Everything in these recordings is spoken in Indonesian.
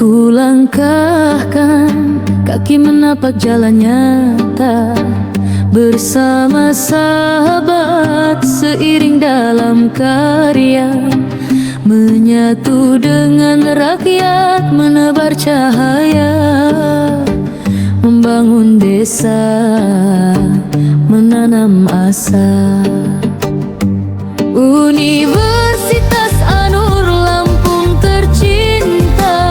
ku langkahkan kaki menapak jalan nyata bersama sahabat, seiring dalam karya, menyatu dengan rakyat, menebar cahaya, membangun desa, menanam asa. Universitas Anur Lampung tercinta,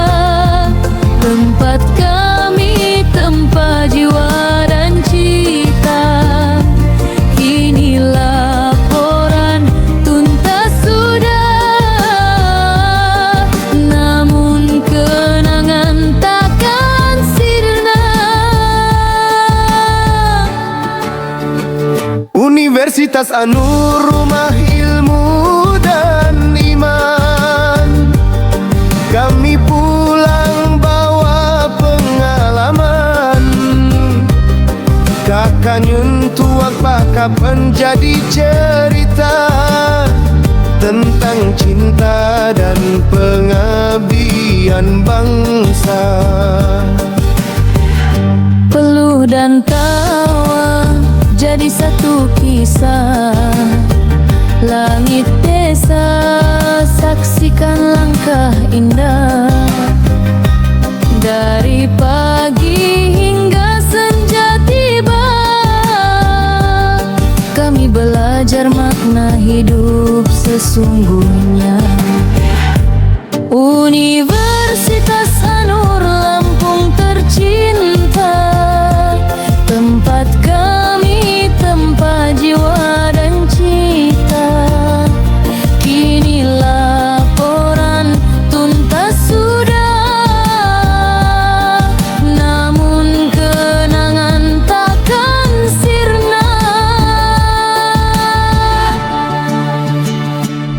tempat kami tempa jiwa dan cita. Kini laporan tuntas sudah, namun kenangan takkan sirna. Universitas Anur, rumah ilmu dan iman. Kami pulang bawa pengalaman. Kakak nyuntuak bakap menjadi cerita tentang cinta dan pengabdian bangsa. Peluh dan tawa jadi satu kisah. Langit desa, saksikan langkah indah. Dari pagi hingga senja tiba, kami belajar makna hidup sesungguhnya. Universitas Anur Lampung tercinta, tempat kami tempa jiwa dan cita. Kini laporan tuntas sudah, namun kenangan takkan sirna.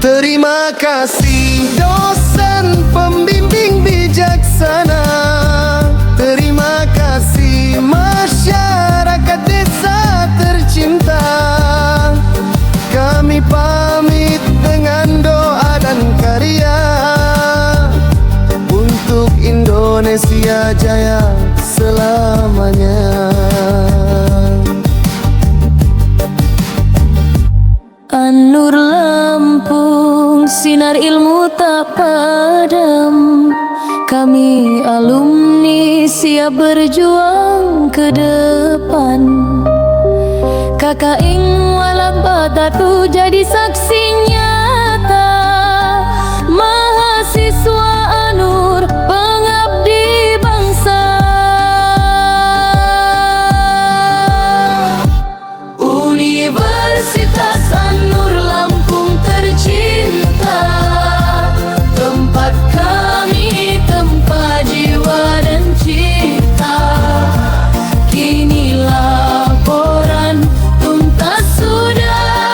Terima kasih dosen pembimbing bijaksana. Terima kasih masyarakat desa tercinta. Kami pamit dengan doa dan karya untuk Indonesia jaya selamanya. Anur Lampung, sinar ilmu tak padam. Kami alumni siap berjuang ke depan. Kakak ing walak batatu jadi saksi nyata. Mahasiswa Anur, pengabdi bangsa. Universitas Anur Lampung tercinta, tempat kami tempa jiwa dan cita. Kini laporan tuntas sudah,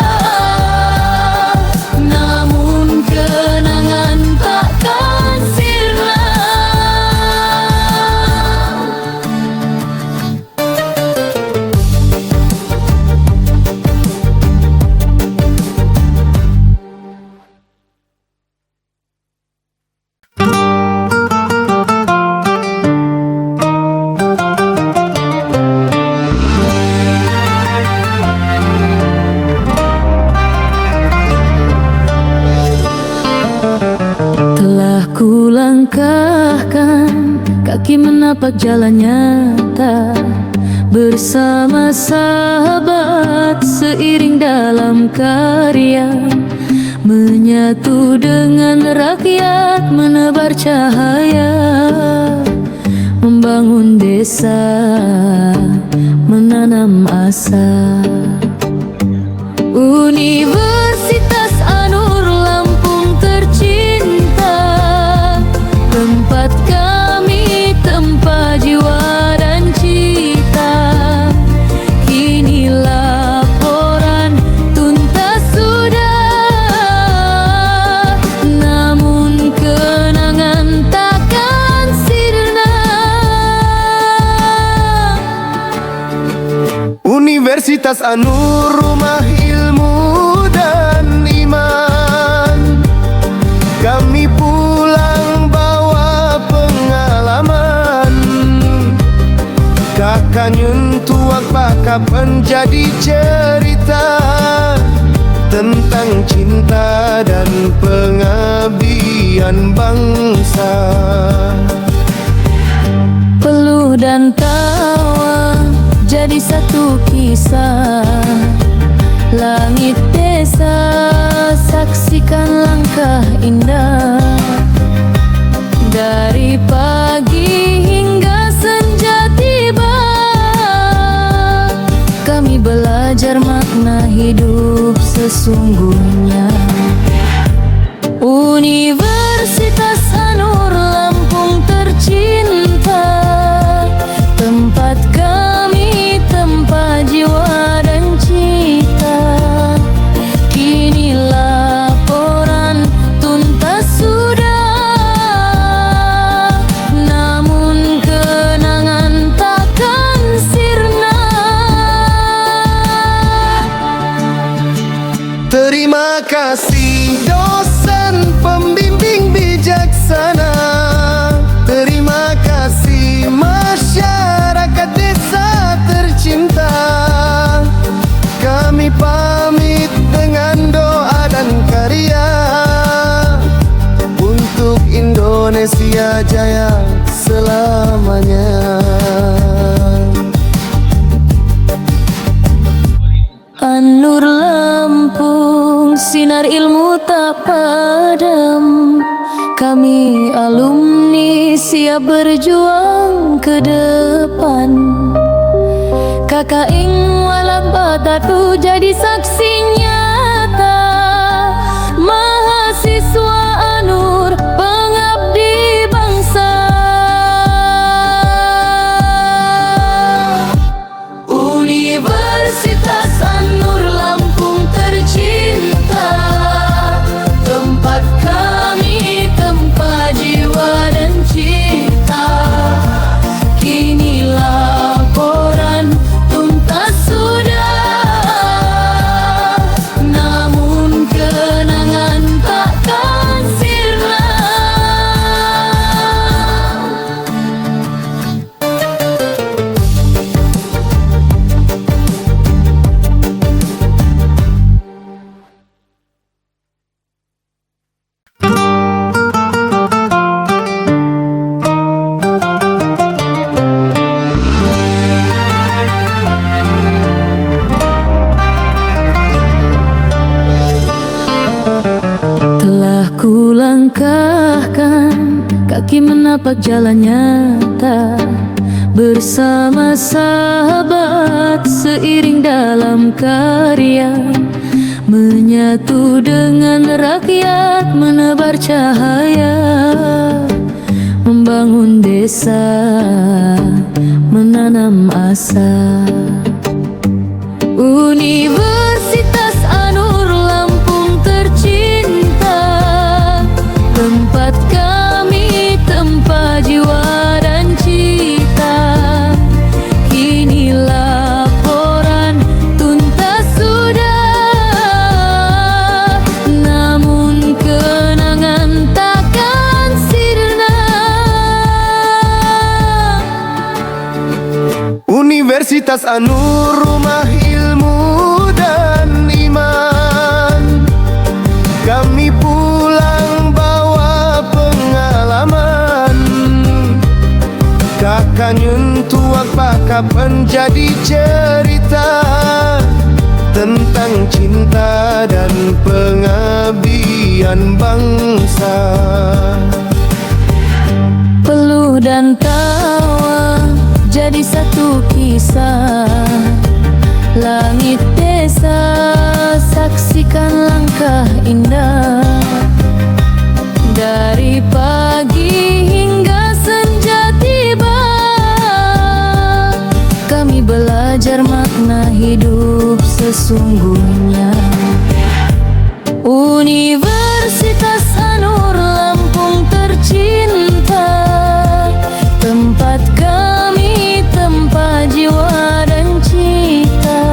namun kenangan takkan sirna. Telah ku langkahkan kaki menapak jalan nyata bersama sahabat, seiring dalam karya, menyatu dengan rakyat, menebar cahaya, membangun desa, menanam asa. Universitas Anur Lampung tercinta, tempat kami tempa jiwa dan cita. Kini laporan tuntas sudah, namun kenangan takkan sirna. Universitas Anur, rumah ilmu dan iman. Kami pulang bawa pengalaman. kapan jadi cerita tentang cinta dan pengabdian bangsa. Peluh dan tawa jadi satu kisah. Langit desa saksikan langkah indah. Dari pagi hingga senja tiba, kami belajar makna hidup sesungguhnya. Universitas Anur Lampung tercinta, tempat kami tempat jiwa dan cita. Kini laporan tuntas sudah, namun kenangan takkan sirna. Terima kasih dosen pembimbing bijaksana. Terima kasih masyarakat desa tercinta. Kami pamit dengan doa dan karya untuk Indonesia jaya selamanya. Anur Lampung, sinar ilmu tak padam. Kami alumni siap berjuang ke depan. Kakak ing walak batatu jadi saksi nyata. Mahasiswa Anur pengabdi bangsa. Universitas Anur Lampung tercinta, tempat kami tempat jiwa dan cita. Kini laporan tuntas sudah, namun kenangan takkan sirna. Telah kulangkahkan kaki menapak jalan nyata, bersama sahabat seiring dalam karya, menyatu dengan rakyat menebar cahaya, membangun desa, menanam asa. Universitas Anur Lampung tercinta, tempat kami tempat jiwa dan cita. Kini laporan tuntas sudah, namun kenangan takkan sirna. Universitas Anur, rumah ilmu dan iman. Kami pulang bawa pengalaman. Kakak nyentuh apa kapan jadi cerita tentang cinta dan pengabdian bangsa. Peluh dan tawa jadi satu kisah. Langit desa saksikan langkah indah. Dari pagi hingga senja tiba, kami belajar makna hidup sesungguhnya. Universitas Anur Lampung tercinta, tempat kami tempat jiwa dan cita.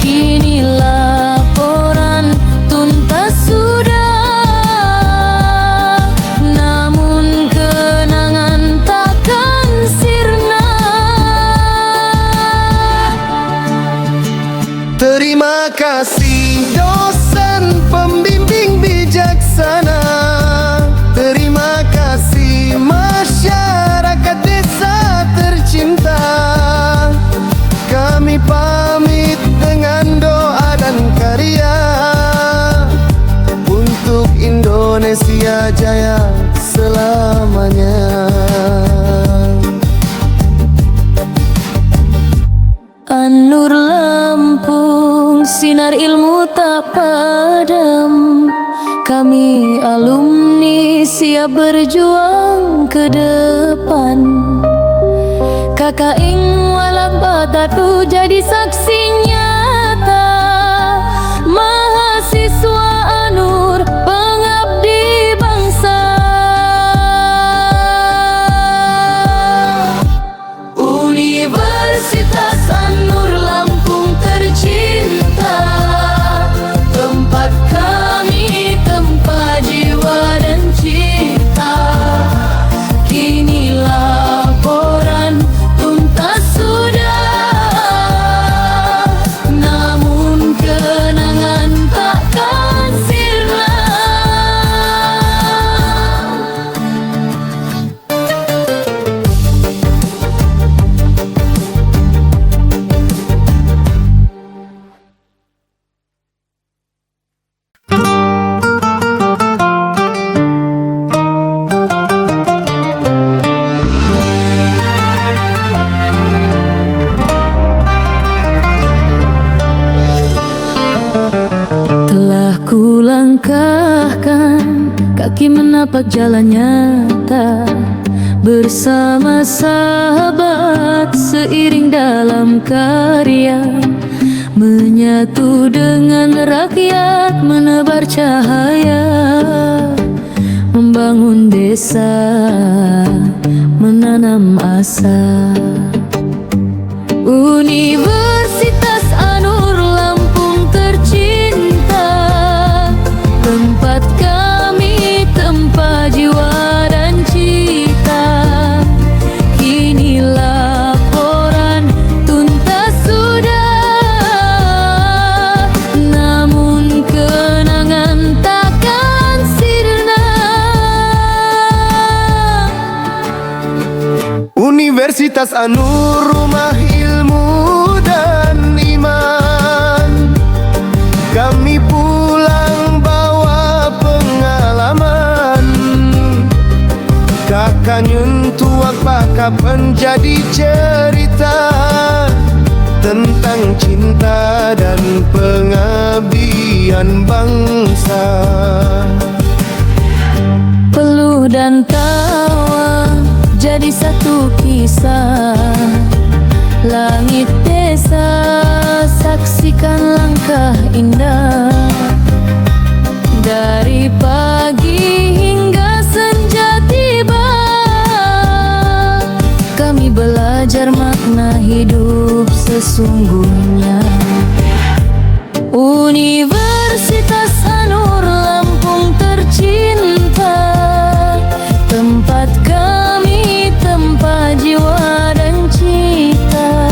Kini laporan tuntas sudah, namun kenangan takkan sirna. siap berjuang ke depan. Kakak ing walak batatu jadi saksi nyata, mahasiswa Anur pengabdi bangsa. Universitas Anur Lampung tercinta, tempat kami tempat jiwa dan cita. Kini laporan tuntas sudah, namun kenangan takkan sirna. Telah kulangkahkan kaki menapak jalan nyata, bersama sahabat seiring dalam karya, menyatu dengan rakyat menebar cahaya, membangun desa, menanam asa. Universitas Anur Lampung tercinta, tempat kami tempat jiwa dan cita. Kini laporan tuntas sudah, namun kenangan takkan sirna. Universitas Anur, rumah ilmu dan iman. Kami pulang bawa pengalaman, kakak nyentuak pakap menjadi cerita tentang cinta dan pengabdian bangsa. Peluh dan tawa jadi satu kisah, langit desa saksikan langkah indah. Dari pagi hingga senja tiba, kami belajar makna hidup sesungguhnya. Universitas Anur Lampung tercinta, tempat kami tempat jiwa dan cita.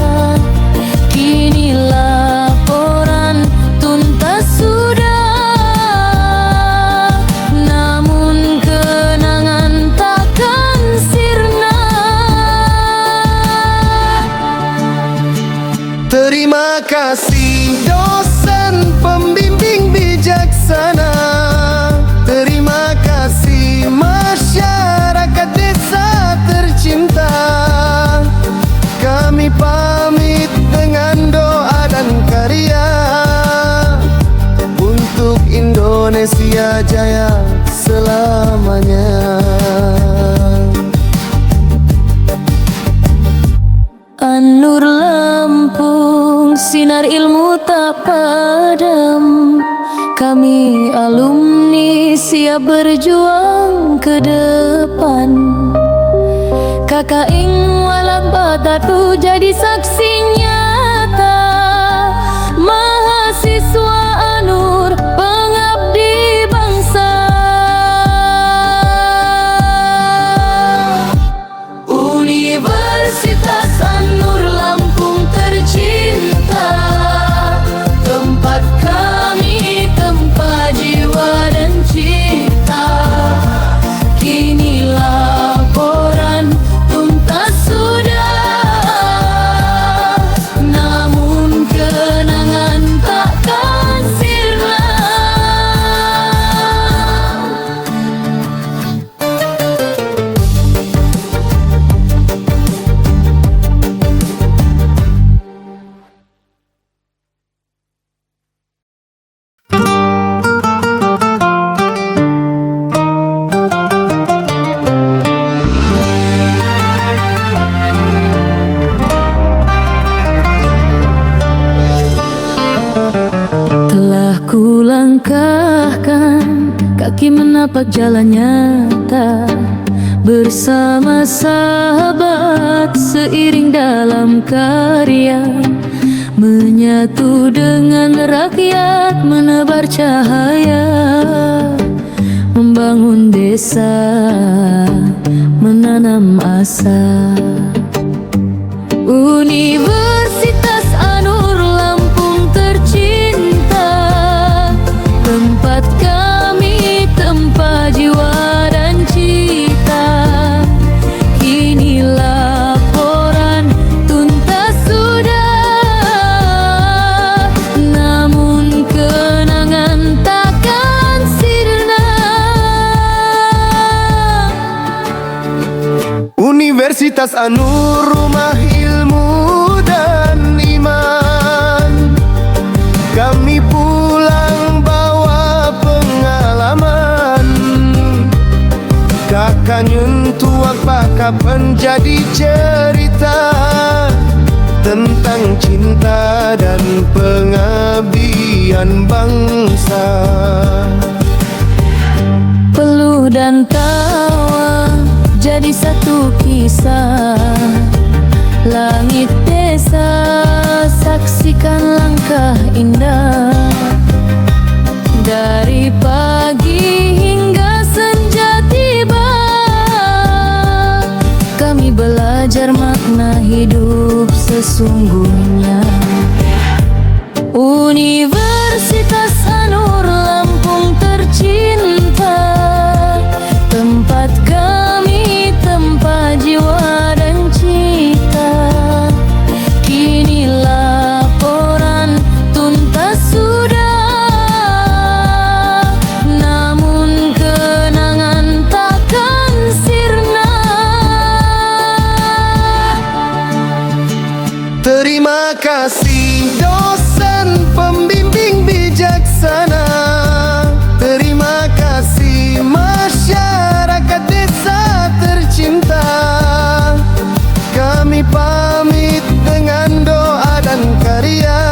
Kini laporan tuntas sudah, namun kenangan takkan sirna. Terima kasih dosen pembimbing bijaksana. Terima kasih masyarakat desa tercinta. Kami pamit dengan doa dan karya untuk Indonesia jaya selamanya. Anur Lampung, sinar ilmu tak padam. Kami alumni siap berjuang ke depan. Kakak ing walak batatu jadi saksi nyata, mahasiswa Anur pengabdi bangsa. Universitas Anur Lampung tercinta, tempat kami tempat jiwa dan cita. Kini laporan tuntas sudah, ku langkahkan kaki menapak jalan nyata bersama sahabat, seiring dalam karya, menyatu dengan rakyat, menebar cahaya, membangun desa, menanam asa. Universitas Anur Lampung tercinta, tempat kami tempa jiwa dan cita. Kini laporan tuntas sudah, namun kenangan takkan sirna. Universitas Anur, rumah ilmu dan iman. Kami pulang bawa pengalaman. Kakak nyentuh apakah menjadi cerita tentang cinta dan pengabdian bangsa. Peluh dan tawa jadi satu kisah. Langit desa, saksikan langkah indah. Dari pagi hingga senja tiba, kami belajar makna hidup sesungguhnya. Universitas Anur Lampung tercinta, tempat kami tempa jiwa dan cita. Kini laporan tuntas sudah, namun kenangan takkan sirna. Terima kasih dosen pembimbing bijaksana. Terima kasih masyarakat desa tercinta. Kami pamit dengan doa dan karya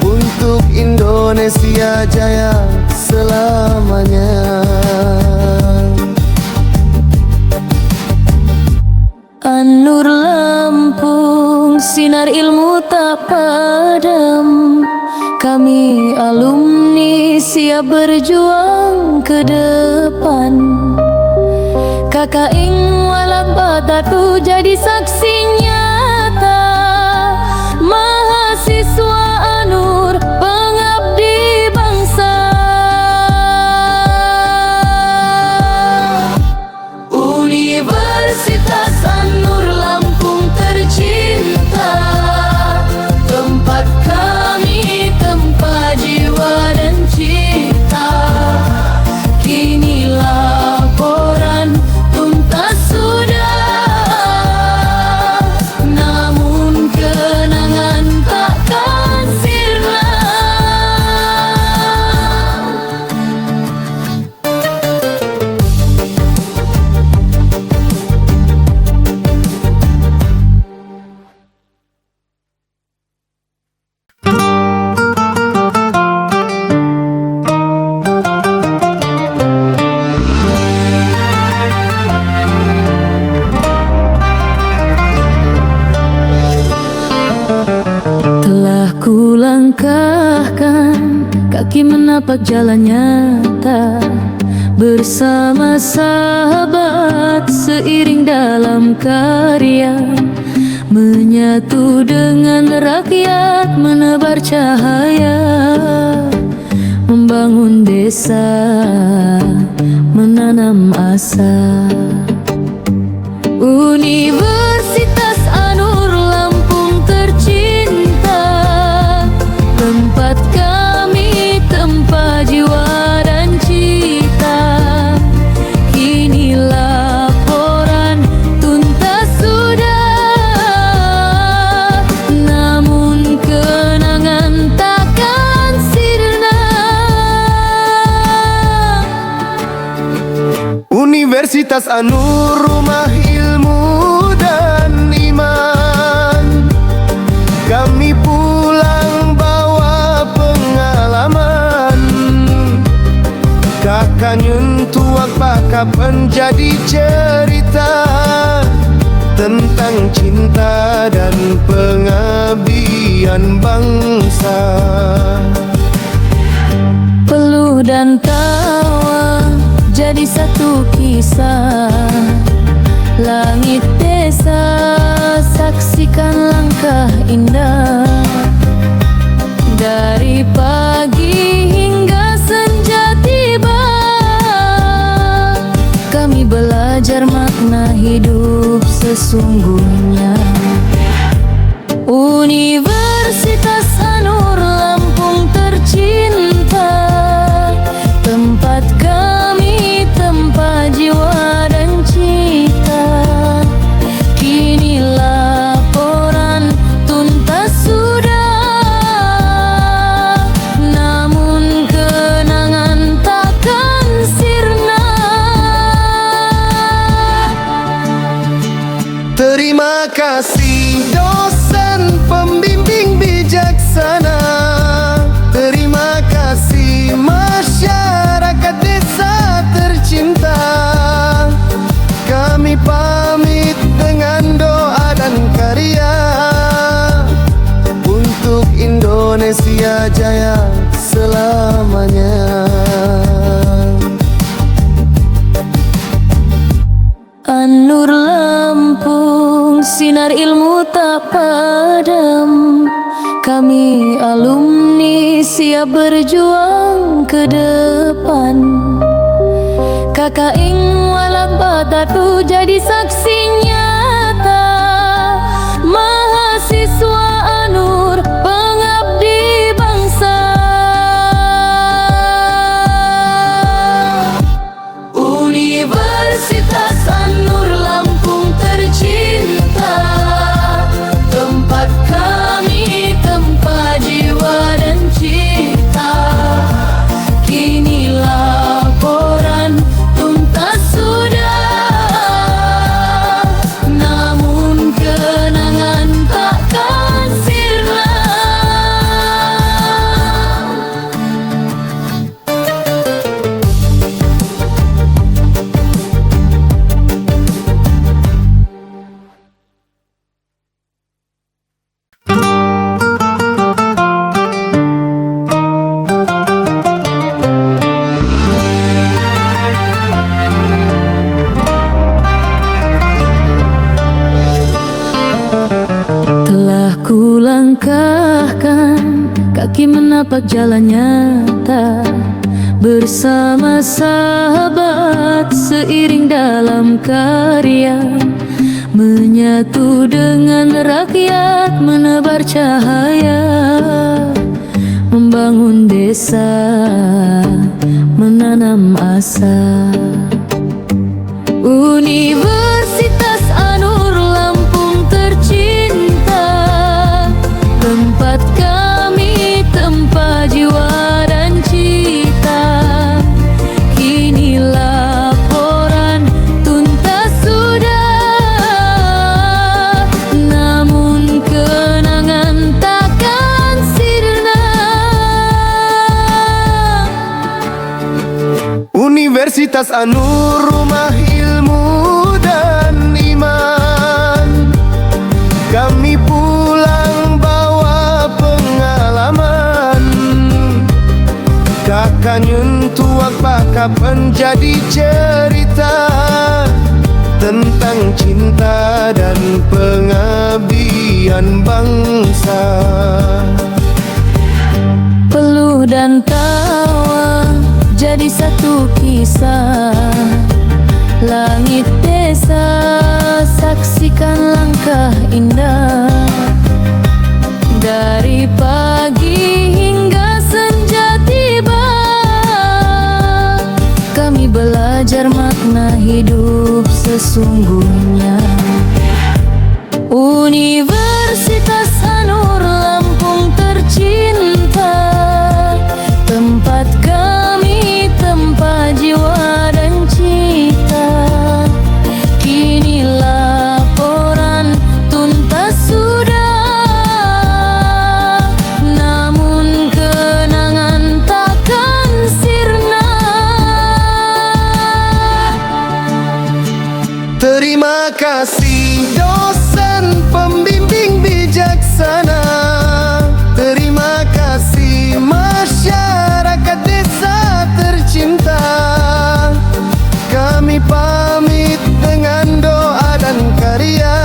untuk Indonesia jaya selamanya. Anur Lampung, sinar ilmu tak padam. Kami alumni siap berjuang ke depan. Kakak ing walak batatu jadi saksi nyata. Mahasiswa Anur, pengabdi bangsa. Universitas Anur Lampung tercinta, tempat kami tempa jiwa dan cita. Kini laporan tuntas sudah, namun kenangan takkan sirna. Telah ku langkahkan kaki menapak jalan nyata bersama sahabat, seiring dalam karya, menyatu dengan rakyat, menebar cahaya, membangun desa, menanam asa. Universitas Anur Lampung tercinta, tempat kami tempa jiwa dan cita. Kini laporan tuntas sudah, namun kenangan takkan sirna. Universitas Anur, rumah ilmu dan iman. Kami pulang bawa pengalaman. pengabdian bangsa. Peluh dan tawa jadi satu kisah. Langit desa saksikan langkah indah. Dari pagi hingga senja tiba, kami belajar makna hidup sesungguhnya. Universitas Anur Lampung tercinta, tempat kami tempa jiwa dan cita. Kini laporan tuntas sudah, namun kenangan takkan sirna. Terima kasih dosen pembimbing bijaksana. Terima kasih masyarakat desa tercinta. Kami pamit dengan doa dan karya untuk Indonesia jaya selamanya. Anur Lampung, sinar ilmu tak padam. Kami alumni siap berjuang ke depan. Kakak ing walak batatu jadi saksi nyata. Mahasiswa Anur pengabdi bangsa. Universitas Anur Lampung tercinta, tempat kami tempa jiwa dan cita. Kini laporan tuntas sudah, namun kenangan takkan sirna. Telah kulangkahkan kaki menapak jalan nyata, bersama sahabat seiring dalam karya, menyatu dengan rakyat menebar cahaya, membangun desa, menanam asa. Universitas Anur Lampung tercinta, tempat kami tempa jiwa dan cita. Kini laporan tuntas sudah, namun kenangan takkan sirna. Universitas Anur, rumah ilmu dan iman. Kami pulang bawa pengalaman. Kakak nyentuak pakap menjadi cerita tentang cinta dan pengabdian bangsa. Peluh dan tawa jadi satu kisah. Langit desa saksikan langkah indah. Dari pagi hingga senja tiba, kami belajar makna hidup sesungguhnya. Universitas Anur Lampung tercinta, tempat kami tempa jiwa dan cita. Kini laporan tuntas sudah, namun kenangan takkan sirna. Terima kasih dosen pembimbing bijaksana. tercinta, kami pamit dengan doa dan karya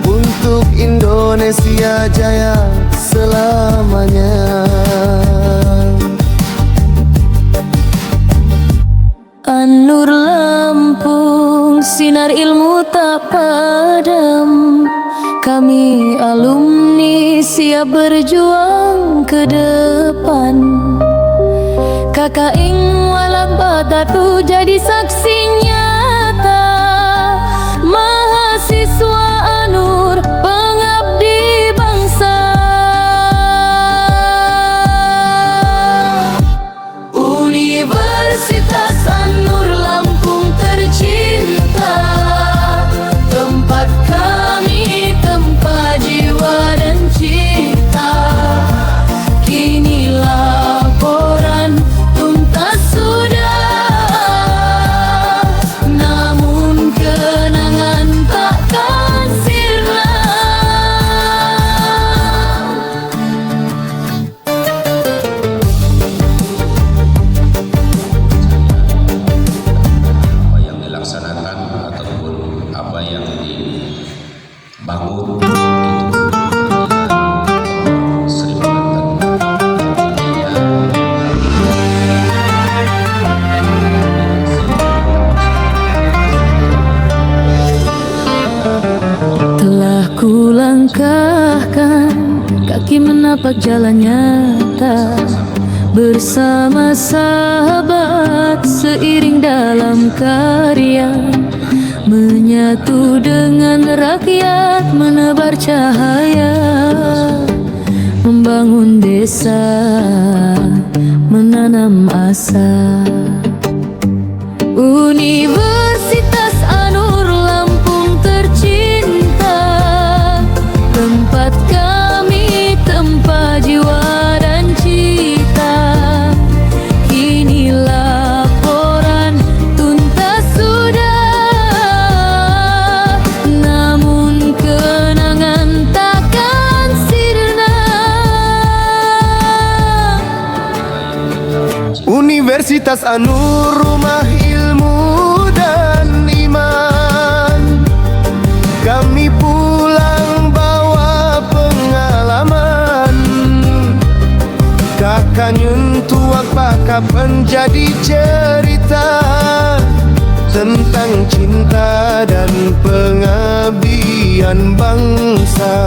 untuk Indonesia jaya selamanya. An-Nur Lampung, sinar ilmu tak padam. Kami alumni siap berjuang ke depan. Kakak Ing Walak Batatu jadi saksi nyata. Mahasiswa An-Nur pengabdi bangsa. Universitas An-Nur Lampung tercinta, tempat kami, tempat jiwa dan cita. Kini laporan tuntas sudah, namun kenangan takkan sirna. Apa yang dilaksanakan ataupun apa yang dibangun itu Sri Telah kulangkahkan kaki menapak jalan nyata, bersama sahabat seiring dalam karya, menyatu dengan rakyat, menebar cahaya, membangun desa, menanam asa. Universitas An-Nur Lampung tercinta, tempat kami, tempat jiwa dan cita. Kini laporan tuntas sudah, namun kenangan takkan sirna. Universitas An-Nur, rumah ilmu dan iman. Kami pulang bawa pengalaman. Kakak nyentuh apakah menjadi cerita tentang cinta dan pengabdian bangsa.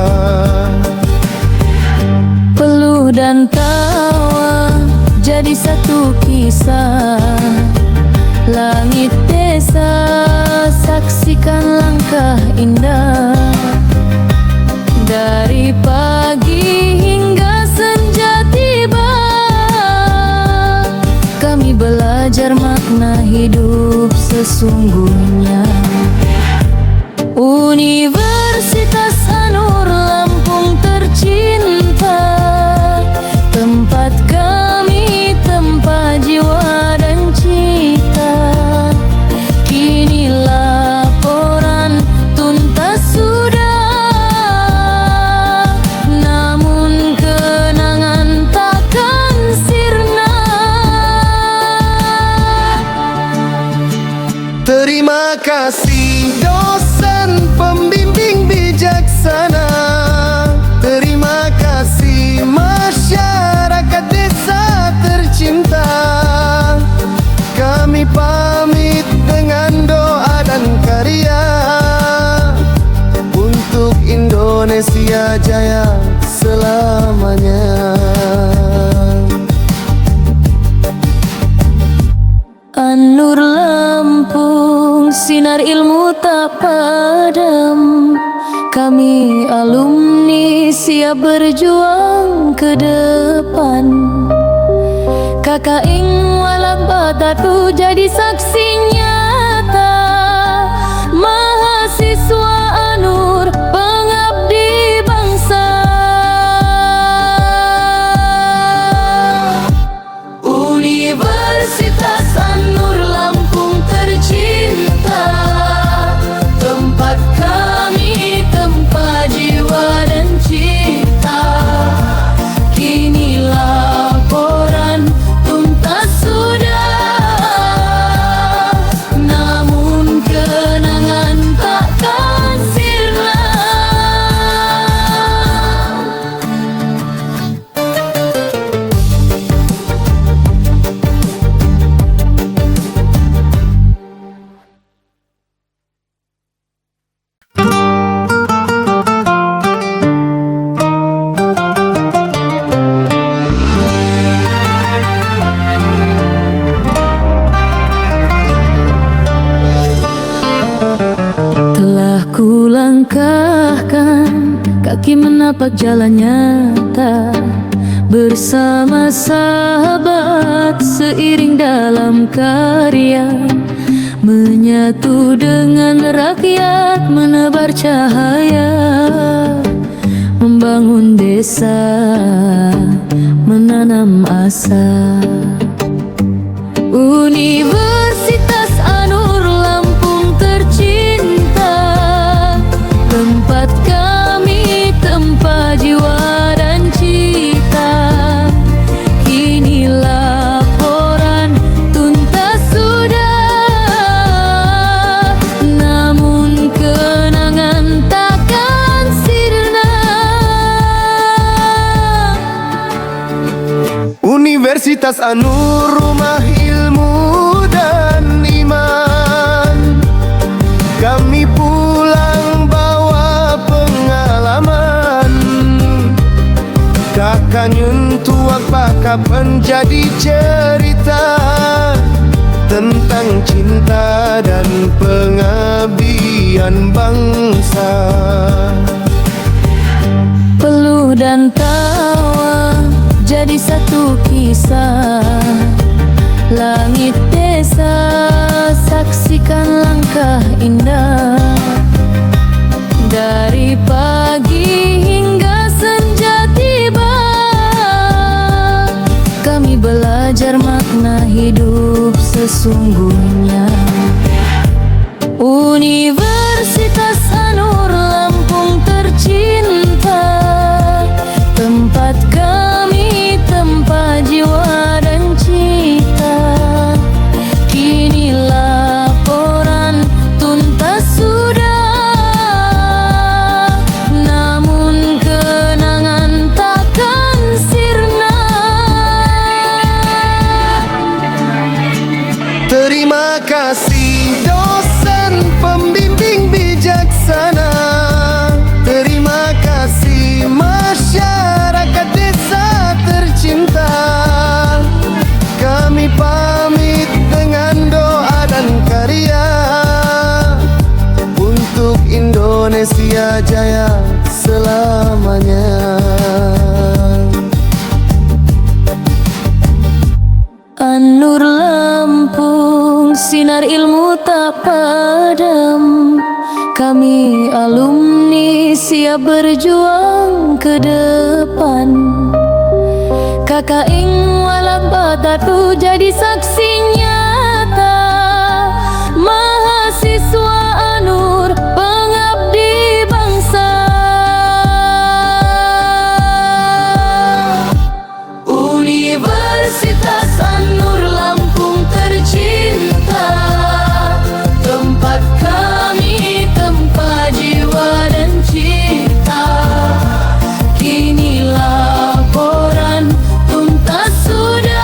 Peluh dan tawa jadi satu kisah. Langit desa, saksikan langkah indah. Dari pagi hingga senja tiba, kami belajar makna hidup sesungguhnya. Universitas An-Nur Lampung tercinta, tempat kami, tempat jiwa dan cita. Kini laporan tuntas sudah, namun kenangan takkan sirna. Terima kasih dosen pembimbing bijaksana. Terima kasih masyarakat desa tercinta. Kami pamit dengan doa dan karya untuk Indonesia jaya selamanya. An-Nur Lampung, sinar ilmu tak padam. Kami alumni siap berjuang ke depan. Kakak Ing Walak Batatu jadi saksi nyata. Mahasiswa An-Nur pengabdi bangsa. Universitas An-Nur Lampung tercinta, tempat kami, tempat jiwa dan cita. Kini laporan tuntas ku langkahkan, kaki menapak jalan nyata bersama sahabat, seiring dalam karya, menyatu dengan rakyat, menebar cahaya, membangun desa, menanam asa. Universitas Anur Lampung tercinta, tempat kami tempa jiwa dan cita. Kini laporan tuntas sudah, namun kenangan takkan sirna. Universitas Anur, rumah ilmu dan iman. Kami pulang bawa pengalaman, kakak nyentuak pakap menjadi cerita tentang cinta dan pengabdian bangsa. Peluh dan tawa jadi satu kisah. Langit desa, saksikan langkah indah. Dari pagi hingga senja tiba, kami belajar makna hidup sesungguhnya. Universitas Anur Lampung tercinta, tempat kami tempa jiwa dan cita. Kini laporan tuntas sudah, namun kenangan takkan sirna. Terima kasih dosen pembimbing bijaksana. Terima kasih masyarakat desa tercinta. Kami pamit dengan doa dan karya untuk Indonesia jaya selamanya. Anur Lampung, sinar ilmu tak padam. Kami alumni siap berjuang ke depan. Kakak ing walak batatu jadi saksi nyata. Mahasiswa Anur, pengabdi bangsa. Universitas Anur Lampung tercinta, tempat kami tempa jiwa dan cita. Kini laporan tuntas sudah,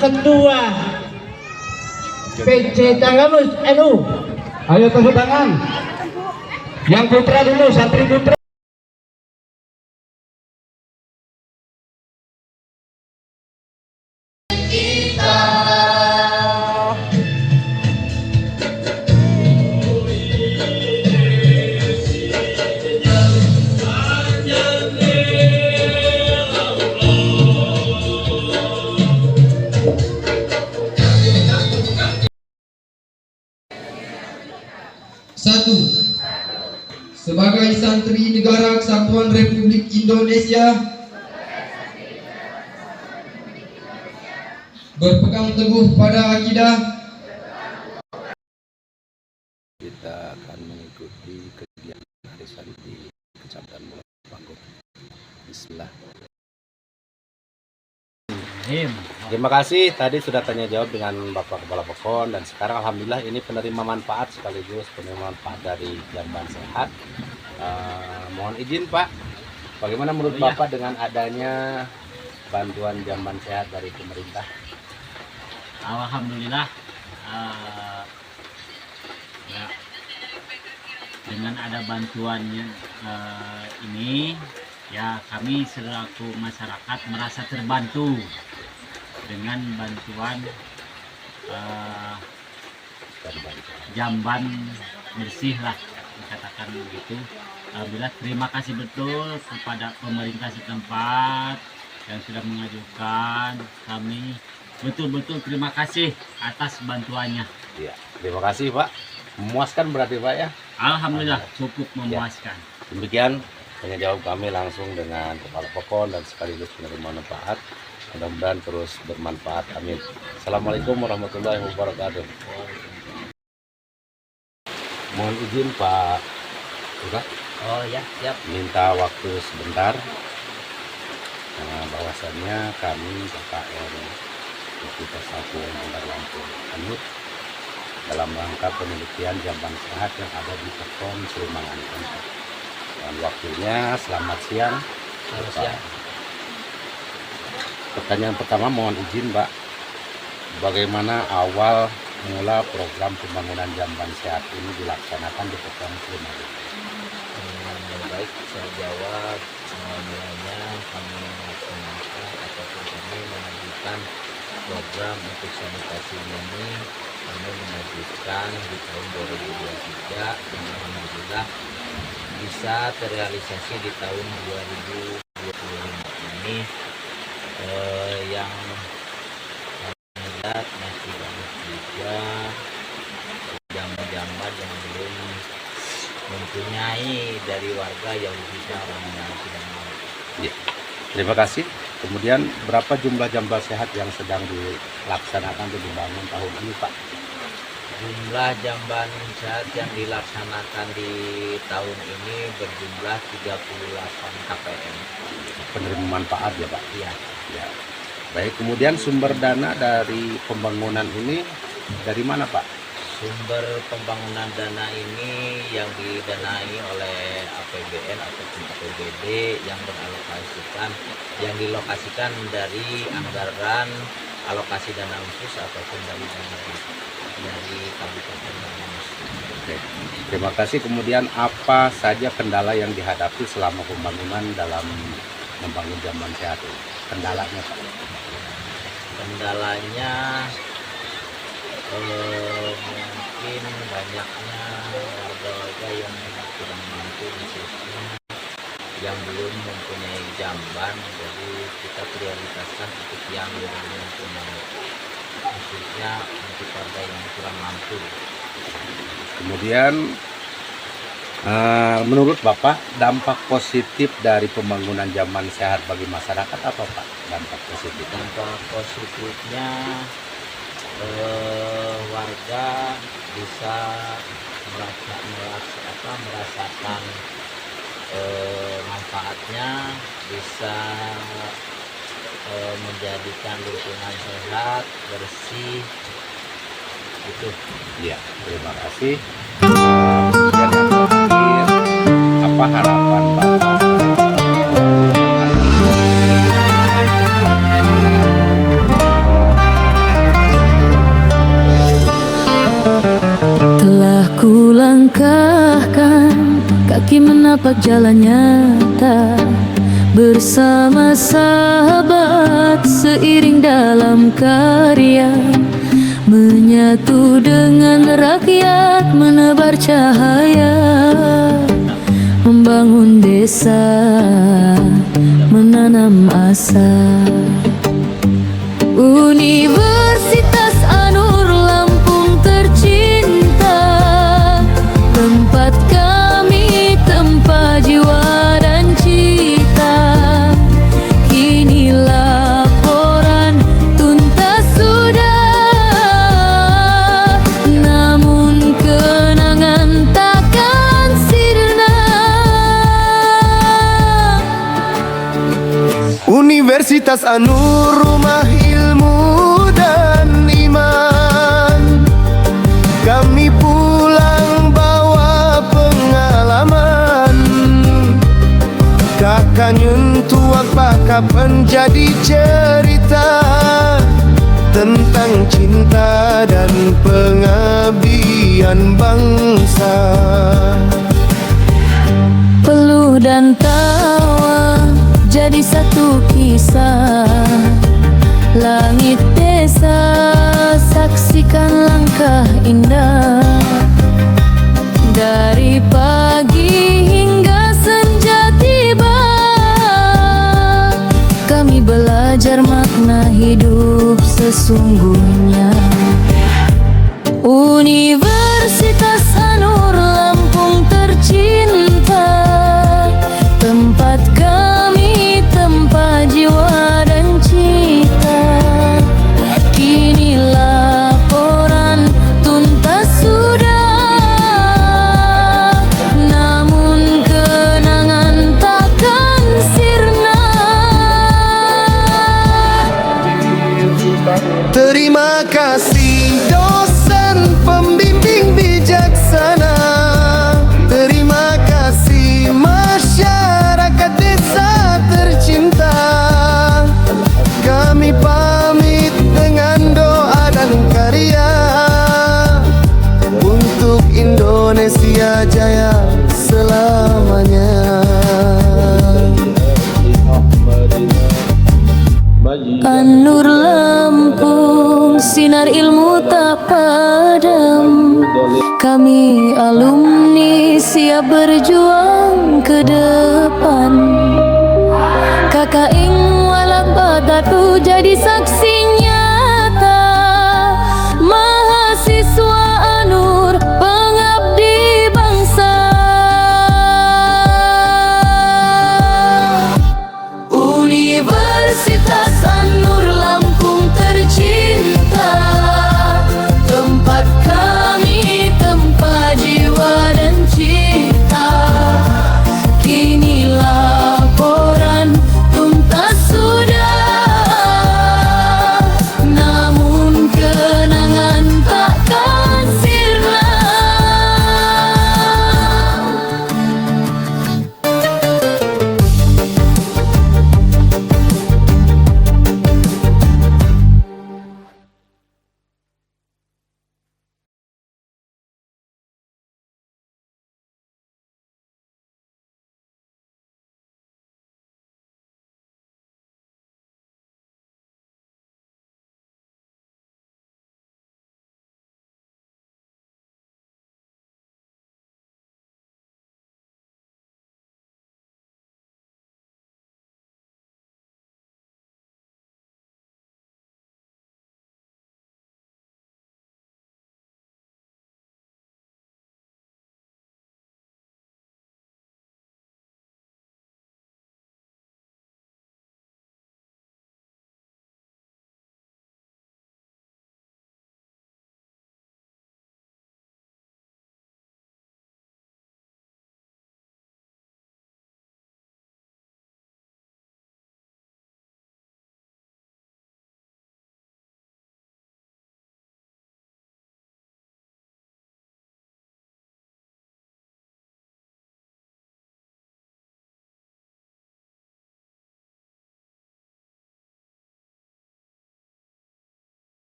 Ketua PC Tanggamus NU. Ayo tepuk tangan. Yang putra dulu, santri putra. Satu, sebagai santri Negara Kesatuan Republik Indonesia, berpegang teguh pada akidah, Kita akan mengikuti kegiatan arisan di Kecamatan Mulapanggung. Bismillah. Terima kasih, tadi sudah tanya jawab dengan Bapak Kepala Pokon, dan sekarang alhamdulillah ini penerima manfaat sekaligus penerima manfaat dari Jamban Sehat. Mohon izin Pak, bagaimana menurut Bapak dengan adanya bantuan Jamban Sehat dari pemerintah? Alhamdulillah, ya, dengan ada bantuannya ini, ya kami selaku masyarakat merasa terbantu dengan bantuan jamban bersih lah, dikatakan begitu. Alhamdulillah, terima kasih betul kepada pemerintah setempat yang sudah mengajukan. Kami betul-betul terima kasih atas bantuannya. Ya, terima kasih Pak. Memuaskan berarti Pak ya? Alhamdulillah cukup memuaskan. Demikian tanya jawab kami langsung dengan Kepala Pokon dan sekaligus penerima manfaat. Mudah-mudahan terus bermanfaat. Amin. Assalamualaikum warahmatullahi wabarakatuh. Mohon izin Pak Lurah, Oh ya, siap. minta waktu sebentar. Bahwasannya kami KKR kita satu Bandar Lampung Anut dalam rangka penelitian jamban sehat yang ada di Pekon Selimangan. Dan waktunya selamat siang. Selamat siang. Pertanyaan pertama, mohon izin Mbak, bagaimana awal mula program pembangunan jamban sehat ini dilaksanakan di Pekon Selimangan? Baik, saya jawab. Mulanya kami melaksanakan ataupun kami mengajukan program untuk sanitasi ini, kami mengajukan di tahun 2023 dan alhamdulillah bisa terrealisasi di tahun 2025 ini. Yang kami lihat masih banyak juga jamban-jamban yang belum mempunyai dari warga yang bisa orang yang tidak mampu. Ya, terima kasih. Kemudian berapa jumlah jamban sehat yang sedang dilaksanakan atau dibangun tahun ini Pak? Jumlah jamban sehat yang dilaksanakan di tahun ini berjumlah 38 KPM. Penerima manfaat ya Pak? Iya. Ya. Baik, kemudian sumber dana dari pembangunan ini dari mana Pak? Sumber pembangunan dana ini yang didanai oleh APBN ataupun APBD yang dilokasikan dari anggaran alokasi dana khusus ataupun dari dana dari Kabupaten Banyumas. Oke. Terima kasih. Kemudian apa saja kendala yang dihadapi selama pembangunan dalam membangun jamban sehat ini? Kendalanya Pak? Kendalanya mungkin banyaknya warga-warga yang kurang mampu, khususnya yang belum mempunyai jamban, jadi kita prioritaskan untuk yang belum mempunyai, khususnya untuk warga yang kurang mampu. Kemudian menurut Bapak dampak positif dari pembangunan jamban sehat bagi masyarakat apa Pak? Dampak positif? Dampak positifnya warga bisa merasakan manfaatnya, bisa menjadikan lingkungan sehat, bersih, gitu. Ya, terima kasih. Kemudian yang terakhir, apa harapan Bapak? tapak jalan nyata bersama sahabat, seiring dalam karya, menyatu dengan rakyat, menebar cahaya, membangun desa, menanam asa. Universitas Anur Lampung tercinta, tempat kami tempa jiwa dan cita. Kini laporan tuntas sudah, namun kenangan takkan sirna. Universitas Anur, rumah ilmu dan iman. Kami pulang bawa pengalaman, kakak nyentuh kapan jadi cerita tentang cinta dan pengabdian bangsa. Peluh dan tawa jadi satu kisah, langit desa saksikan langkah indah. Dari pagi hingga senja tiba, kami belajar makna hidup sesungguhnya. Universitas Anur Lampung tercinta, tempat kami tempa jiwa dan cita. Kini laporan tuntas sudah, namun kenangan takkan sirna. Terima kasih dosen pembimbing bijaksana. Terima kasih masyarakat desa tercinta. Kami pamit dengan doa dan karya untuk Indonesia jaya selamanya. Anur Lampung, sinar ilmu tak padam. Kami alumni siap berjuang ke depan. Kakak ing walak batatu jadi saksi nyata. Mahasiswa Anur pengabdi bangsa. Universitas Anur Lampung tercinta, tempat kami tempa jiwa dan cita. Kini laporan tuntas sudah,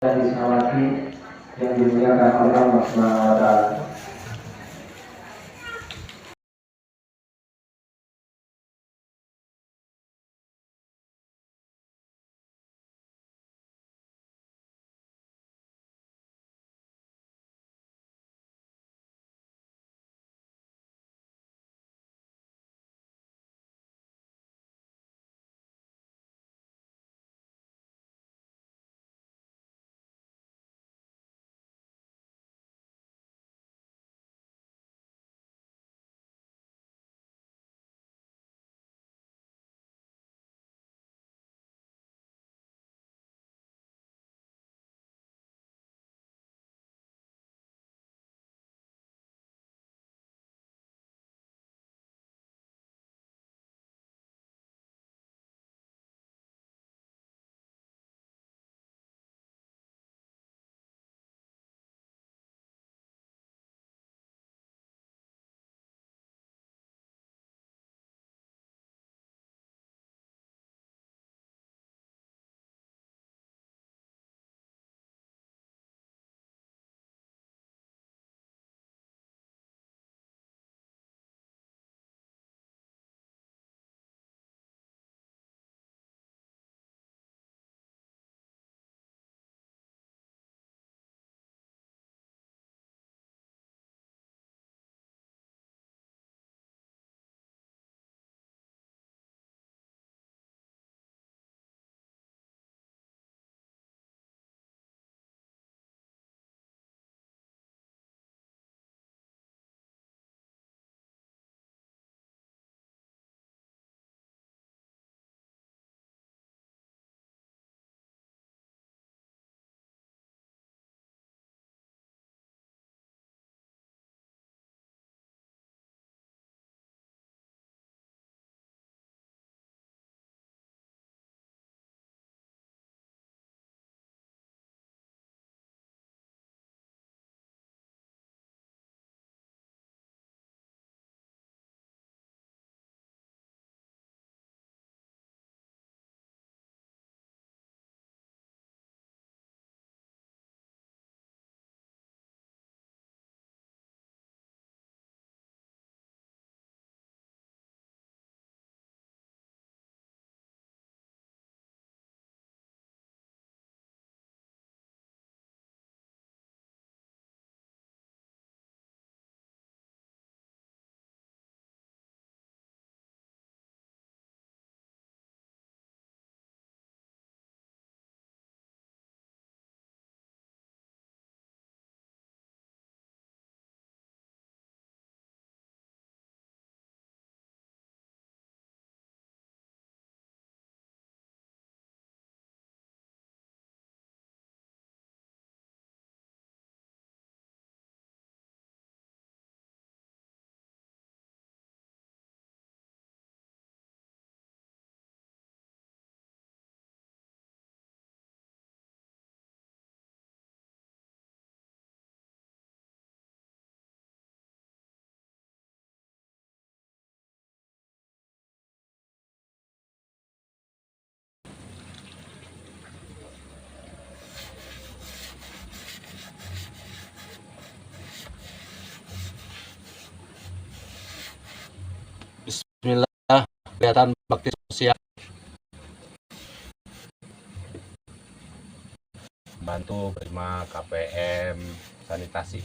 dan disawati yang dimuliakan Allah Subhanahu wa taala. Bismillah, kegiatan bakti sosial bantu berima KPM sanitasi.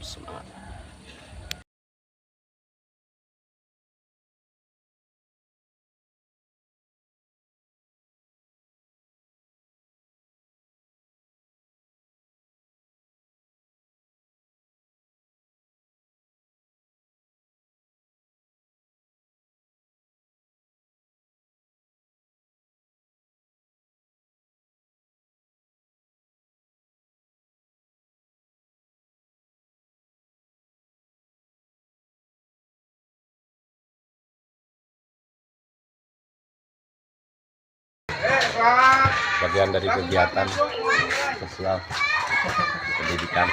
Bismillah. Bagian dari kegiatan sosial pendidikan.